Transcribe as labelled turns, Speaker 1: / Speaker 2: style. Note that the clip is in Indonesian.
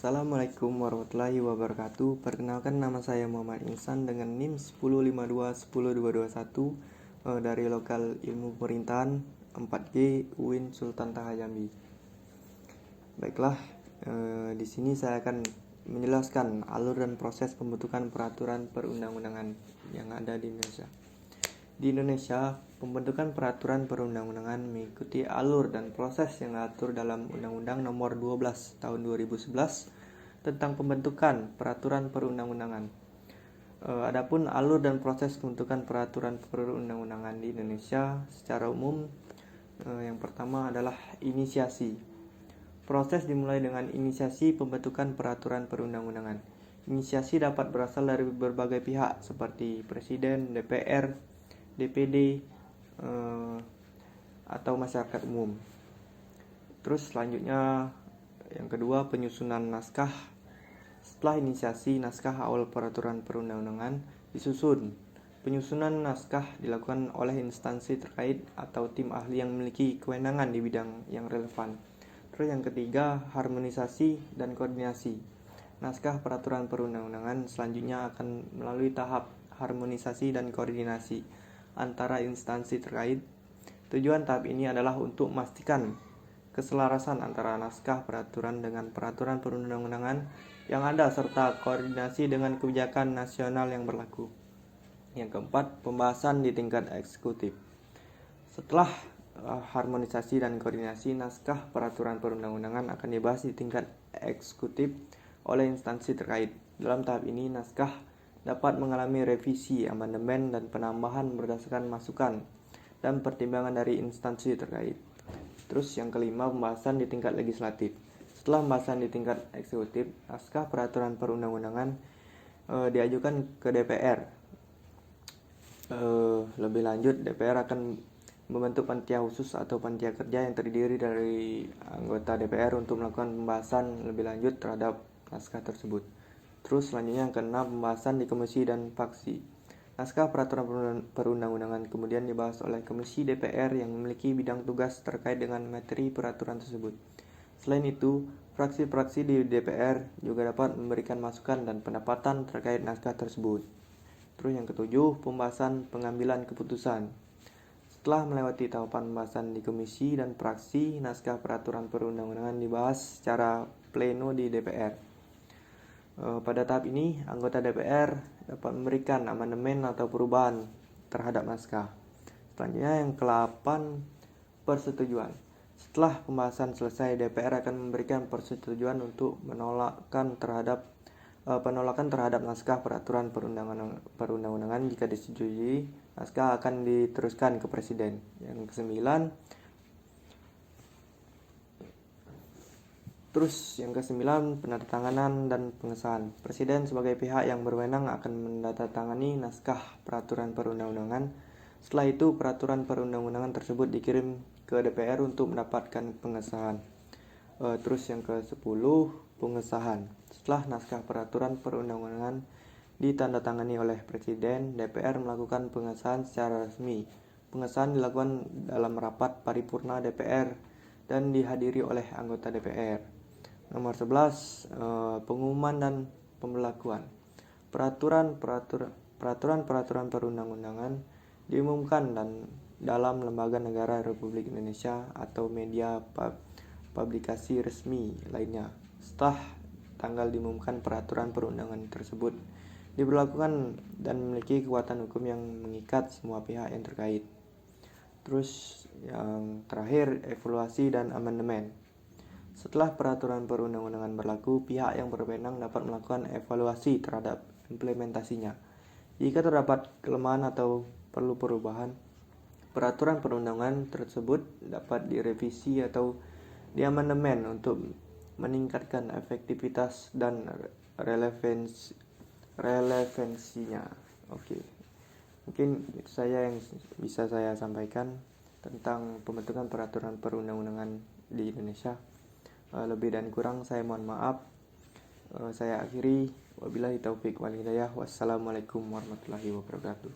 Speaker 1: Assalamualaikum warahmatullahi wabarakatuh. Perkenalkan, nama saya Muhammad Insan dengan NIM 1052-10221 dari Lokal Ilmu Pemerintahan 4G UIN Sultan Taha Jambi. Baiklah, di sini saya akan menjelaskan alur dan proses pembentukan peraturan perundang-undangan yang ada di Indonesia. Di Indonesia, pembentukan peraturan perundang-undangan mengikuti alur dan proses yang diatur dalam Undang-Undang Nomor 12 Tahun 2011 tentang pembentukan peraturan perundang-undangan. Adapun alur dan proses pembentukan peraturan perundang-undangan di Indonesia secara umum, yang pertama adalah inisiasi. Proses dimulai dengan inisiasi pembentukan peraturan perundang-undangan. Inisiasi dapat berasal dari berbagai pihak seperti Presiden, DPR, DPD, atau masyarakat umum. Terus selanjutnya yang kedua, penyusunan naskah. Setelah inisiasi, naskah awal peraturan perundang-undangan disusun. Penyusunan naskah dilakukan oleh instansi terkait atau tim ahli yang memiliki kewenangan di bidang yang relevan. Terus yang ketiga, harmonisasi dan koordinasi. Naskah peraturan perundang-undangan selanjutnya akan melalui tahap harmonisasi dan koordinasi antara instansi terkait. Tujuan tahap ini adalah untuk memastikan keselarasan antara naskah peraturan dengan peraturan perundang-undangan yang ada serta koordinasi dengan kebijakan nasional yang berlaku. Yang keempat, pembahasan di tingkat eksekutif. Setelah harmonisasi dan koordinasi, naskah peraturan perundang-undangan akan dibahas di tingkat eksekutif oleh instansi terkait. Dalam tahap ini, naskah dapat mengalami revisi, amandemen, dan penambahan berdasarkan masukan dan pertimbangan dari instansi terkait. Terus yang kelima, pembahasan di tingkat legislatif. Setelah pembahasan di tingkat eksekutif, naskah peraturan perundang-undangan diajukan ke DPR. Lebih lanjut, DPR akan membentuk panitia khusus atau panitia kerja yang terdiri dari anggota DPR untuk melakukan pembahasan lebih lanjut terhadap naskah tersebut. Terus selanjutnya yang keenam, pembahasan di komisi dan fraksi. Naskah peraturan perundang-undangan kemudian dibahas oleh komisi DPR yang memiliki bidang tugas terkait dengan materi peraturan tersebut. Selain itu, fraksi-fraksi di DPR juga dapat memberikan masukan dan pendapatan terkait naskah tersebut. Terus yang ketujuh, pembahasan pengambilan keputusan. Setelah melewati tahapan pembahasan di komisi dan fraksi, naskah peraturan perundang-undangan dibahas secara pleno di DPR. Pada tahap ini, anggota DPR dapat memberikan amandemen atau perubahan terhadap naskah. Selanjutnya yang ke-8, persetujuan. Setelah pembahasan selesai, DPR akan memberikan persetujuan untuk penolakan terhadap naskah peraturan perundang-undangan. Jika disetujui, naskah akan diteruskan ke Presiden. Yang ke-9, penandatanganan dan pengesahan. Presiden sebagai pihak yang berwenang akan menandatangani naskah peraturan perundang-undangan. Setelah itu, peraturan perundang-undangan tersebut dikirim ke DPR untuk mendapatkan pengesahan. Terus yang ke-10, pengesahan. Setelah naskah peraturan perundang-undangan ditandatangani oleh Presiden, DPR melakukan pengesahan secara resmi. Pengesahan dilakukan dalam rapat paripurna DPR dan dihadiri oleh anggota DPR. Nomor 11, pengumuman dan pemberlakuan. Peraturan perundang-undangan diumumkan dalam lembaga negara Republik Indonesia atau media publikasi resmi lainnya. Setelah tanggal diumumkan, peraturan perundangan tersebut diberlakukan dan memiliki kekuatan hukum yang mengikat semua pihak yang terkait. Terus yang terakhir, evaluasi dan amandemen. Setelah peraturan perundang-undangan berlaku, pihak yang berwenang dapat melakukan evaluasi terhadap implementasinya. Jika terdapat kelemahan atau perlu perubahan, peraturan perundangan tersebut dapat direvisi atau diamandemen untuk meningkatkan efektivitas dan relevansinya. Oke. Mungkin itu saja yang bisa saya sampaikan tentang pembentukan peraturan perundang-undangan di Indonesia. Lebih dan kurang saya mohon maaf. Saya akhiri, wabillahi taufik wal hidayah. Wassalamualaikum warahmatullahi wabarakatuh.